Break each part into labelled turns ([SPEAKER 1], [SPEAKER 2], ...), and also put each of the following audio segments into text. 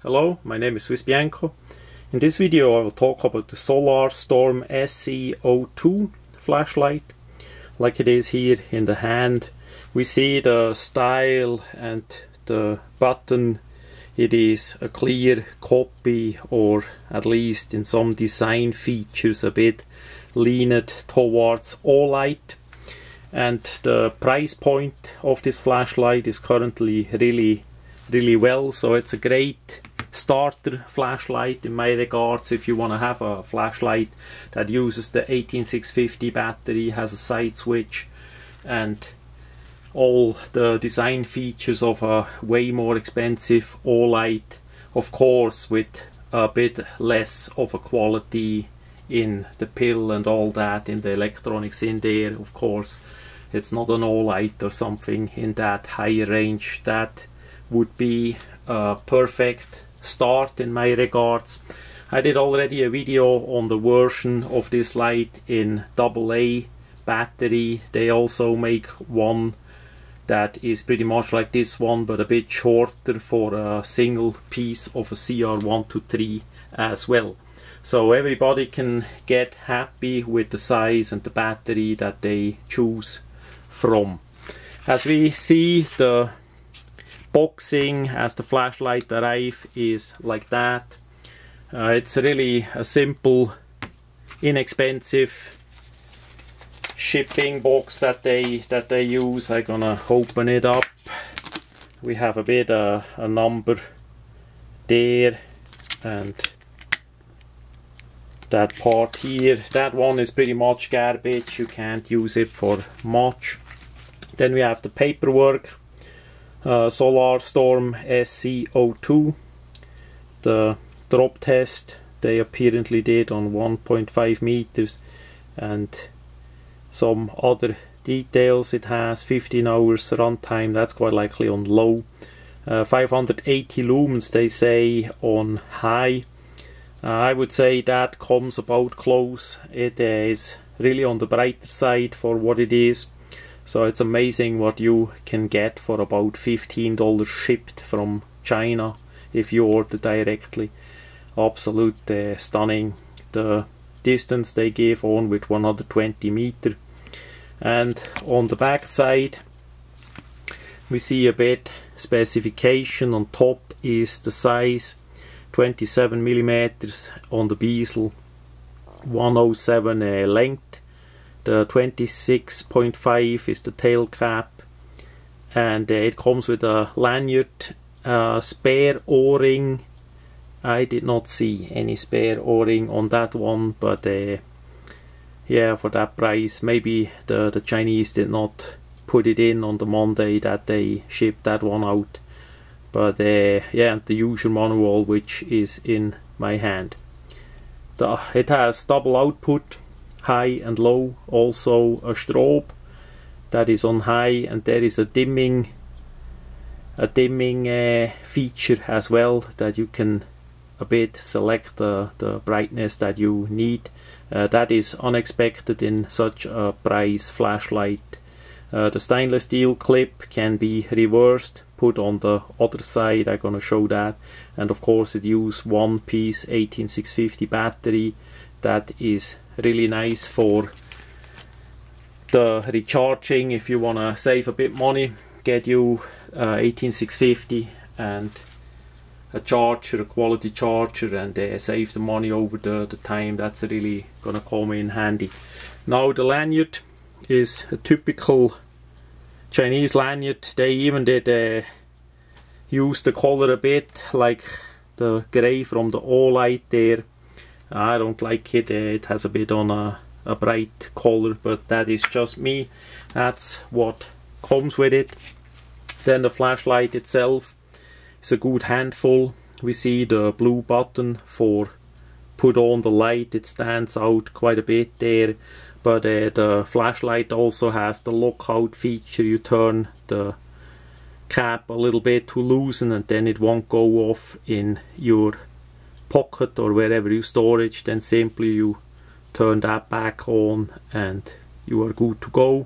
[SPEAKER 1] Hello, my name is swissbianco. In this video I will talk about the solarstorm SC02 flashlight. Like it is here in the hand, we see the style and the button. It is a clear copy, or at least in some design features a bit leaned towards Olight. And the price point of this flashlight is currently really well, so it's a great starter flashlight in my regards. If you want to have a flashlight that uses the 18650 battery, has a side switch and all the design features of a way more expensive Olight, of course with a bit less of a quality in the pill and all that, in the electronics in there, of course it's not an Olight or something in that higher range. That would be a perfect start in my regards. I did already a video on the version of this light in AA battery. They also make one that is pretty much like this one but a bit shorter for a single piece of a CR123 as well. So everybody can get happy with the size and the battery that they choose from. As we see, the boxing as the flashlight arrive is like that. It's really a simple, inexpensive shipping box that they use. I'm gonna open it up. We have a bit a number there, and that part here, that one is pretty much garbage. You can't use it for much. Then we have the paperwork. Solarstorm SC02, the drop test they apparently did on 1.5 meters, and some other details. It has 15 hours runtime, that's quite likely on low. 580 lumens they say on high. I would say that comes about close. It is really on the brighter side for what it is. So it's amazing what you can get for about $15 shipped from China if you order directly. Absolute stunning. The distance they gave on with 120 meter. And on the back side we see a bit specification. On top is the size, 27 millimeters on the bezel, 107 length. The 26.5 is the tail cap, and it comes with a lanyard, spare o-ring. I did not see any spare o-ring on that one, but yeah, for that price, maybe the Chinese did not put it in on the Monday that they shipped that one out. But yeah, the usual manual which is in my hand. It has double output, high and low, also a strobe that is on high, and there is a dimming feature as well, that you can a bit select the brightness that you need. That is unexpected in such a price flashlight. The stainless steel clip can be reversed, put on the other side. I'm gonna show that. And of course it uses one piece 18650 battery. That is really nice for the recharging. If you want to save a bit money, get you 18650 and a charger, a quality charger, and save the money over the time. That's really gonna come in handy. Now the lanyard is a typical Chinese lanyard. They even did use the color a bit like the gray from the Olight there. I don't like it. It has a bit on a bright color, but that is just me. That's what comes with it. Then the flashlight itself is a good handful. We see the blue button for put on the light. It stands out quite a bit there. But the flashlight also has the lockout feature. You turn the cap a little bit to loosen, and then it won't go off in your pocket or wherever you store it. Then simply you turn that back on and you are good to go.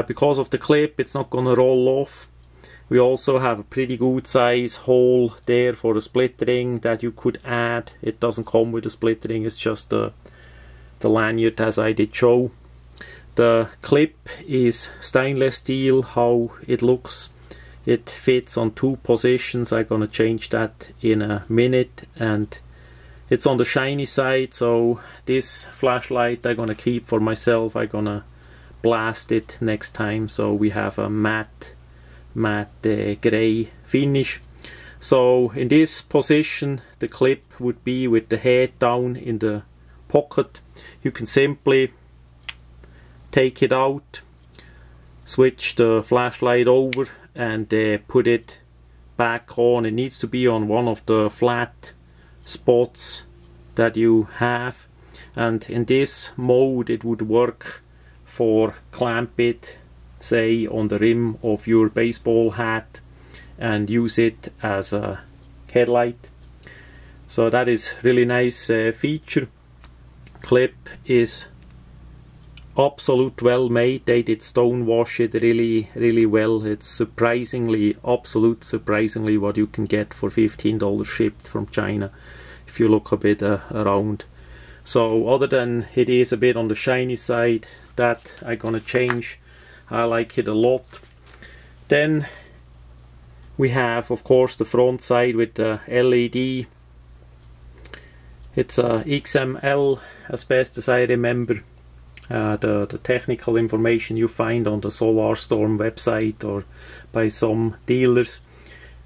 [SPEAKER 1] Because of the clip, it's not gonna roll off. We also have a pretty good size hole there for a split ring that you could add. It doesn't come with a split ring, it's just the lanyard as I did show. The clip is stainless steel, how it looks. It fits on 2 positions. I'm gonna change that in a minute, and it's on the shiny side, so this flashlight I'm gonna keep for myself. I'm gonna blast it next time, so we have a matte grey finish. So in this position the clip would be with the head down in the pocket. You can simply take it out, switch the flashlight over, and put it back on. It needs to be on one of the flat spots that you have, and in this mode it would work for clamp it, say, on the rim of your baseball hat and use it as a headlight. So that is really nice feature. Clip is absolute well made. They did stone wash it really well. It's surprisingly what you can get for $15 shipped from China if you look a bit around. So other than it is a bit on the shiny side, that I'm gonna change. I like it a lot. Then we have, of course, the front side with the LED. It's a XML as best as I remember. The technical information you find on the SolarStorm website or by some dealers,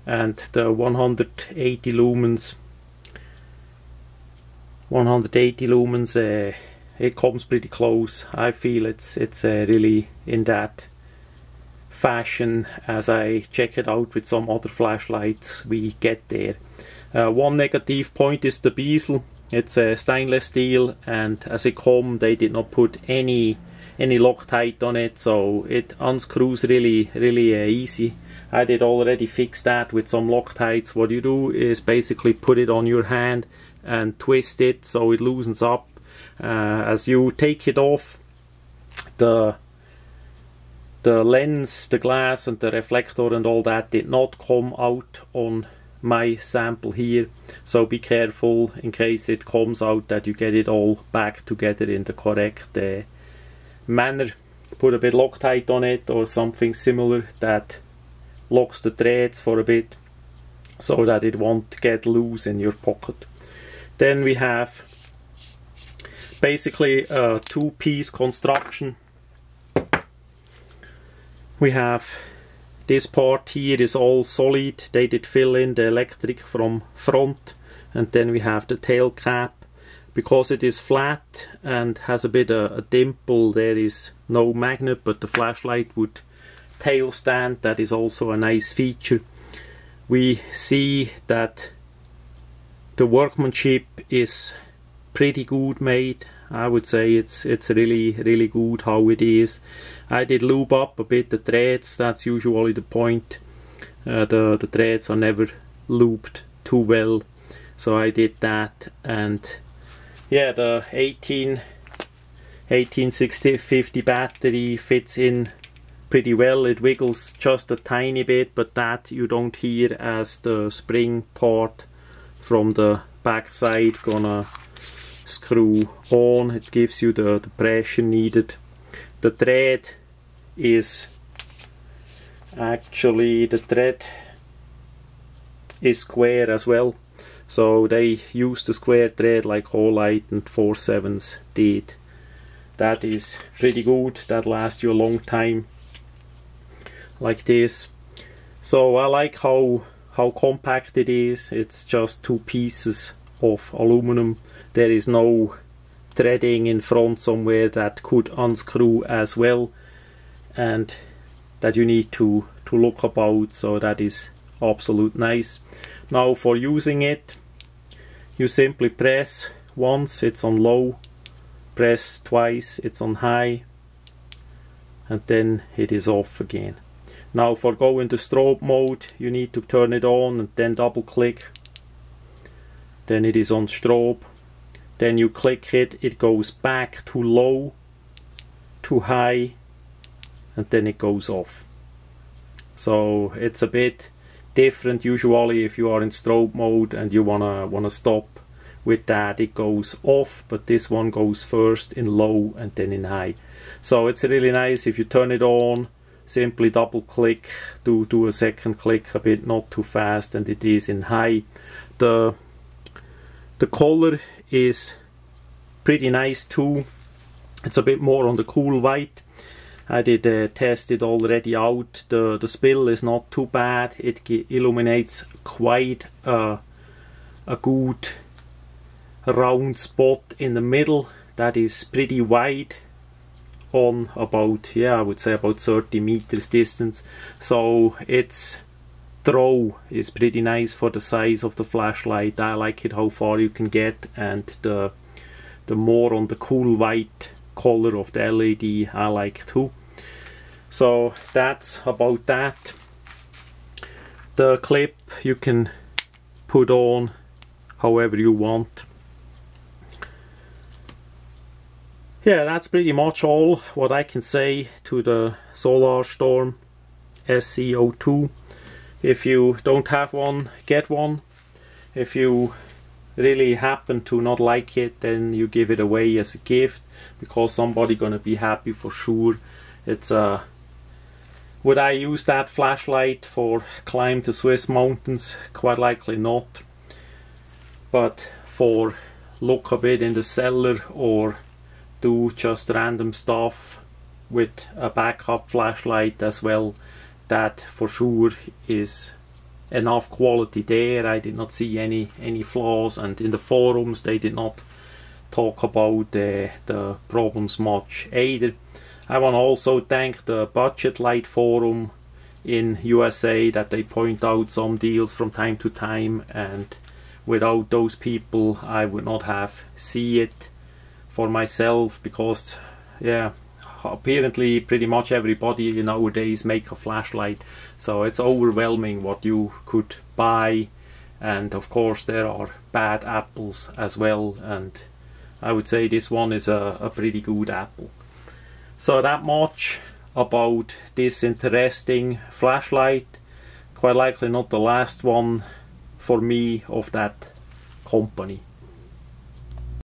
[SPEAKER 1] and the 180 lumens. It comes pretty close. I feel it's really in that fashion as I check it out with some other flashlights we get there. One negative point is the bezel. It's stainless steel, and as it come they did not put any Loctite on it, so it unscrews really easy. I did already fix that with some Loctites. What you do is basically put it on your hand and twist it so it loosens up. As you take it off, the lens, the glass and the reflector and all that did not come out on my sample here, so be careful in case it comes out that you get it all back together in the correct manner. Put a bit Loctite on it or something similar that locks the threads for a bit so that it won't get loose in your pocket. Then we have basically a 2-piece construction. We have this part here is all solid. They did fill in the electric from front, and then we have the tail cap. Because it is flat and has a bit of a dimple, there is no magnet, but the flashlight would tail stand. That is also a nice feature. We see that the workmanship is pretty good made. I would say it's really good how it is. I did lube up a bit the threads. That's usually the point. The threads are never lubed too well, so I did that. And yeah, the 18650 battery fits in pretty well. It wiggles just a tiny bit, but that you don't hear as the spring part from the back side gonna screw on. It gives you the pressure needed. The thread is actually, square as well, so they use the square thread like Holite and 4.7s did. That is pretty good. That lasts you a long time like this. So I like how compact it is. It's just 2 pieces of aluminum. There is no threading in front somewhere that could unscrew as well, and that you need to look about, so that is absolute nice. Now for using it, you simply press once, it's on low, press twice, it's on high, and then it is off again. Now for going to strobe mode, you need to turn it on and then double click, then it is on strobe. Then you click it, it goes back to low, to high, and then it goes off. so it's a bit different. Usually if you are in strobe mode and you wanna stop with that, it goes off, but this one goes first in low and then in high. So it's really nice. If you turn it on, simply double click, do a second click, a bit not too fast, and it is in high. The color is pretty nice too. It's a bit more on the cool white. I did test it already out. The spill is not too bad. It illuminates quite a good round spot in the middle that is pretty wide, on about, yeah, I would say about 30 meters distance. So its throw is pretty nice for the size of the flashlight. I like it how far you can get, and the more on the cool white color of the LED I like too. So that's about that. The clip you can put on however you want. Yeah, that's pretty much all what I can say to the SolarStorm SC02. If you don't have one, get one. If you really happen to not like it, then you give it away as a gift, because somebody gonna be happy for sure. It's would I use that flashlight for climb the Swiss mountains? Quite likely not. But for look a bit in the cellar or do just random stuff with a backup flashlight as well, that for sure is enough quality there. I did not see any flaws, and in the forums they did not talk about the problems much either. I want to also thank the Budget Light forum in USA that they point out some deals from time to time, and without those people I would not have seen it for myself, because yeah, apparently pretty much everybody nowadays make a flashlight, so it's overwhelming what you could buy. And of course there are bad apples as well, and I would say this one is a pretty good apple. So that much about this interesting flashlight. Quite likely not the last one for me of that company.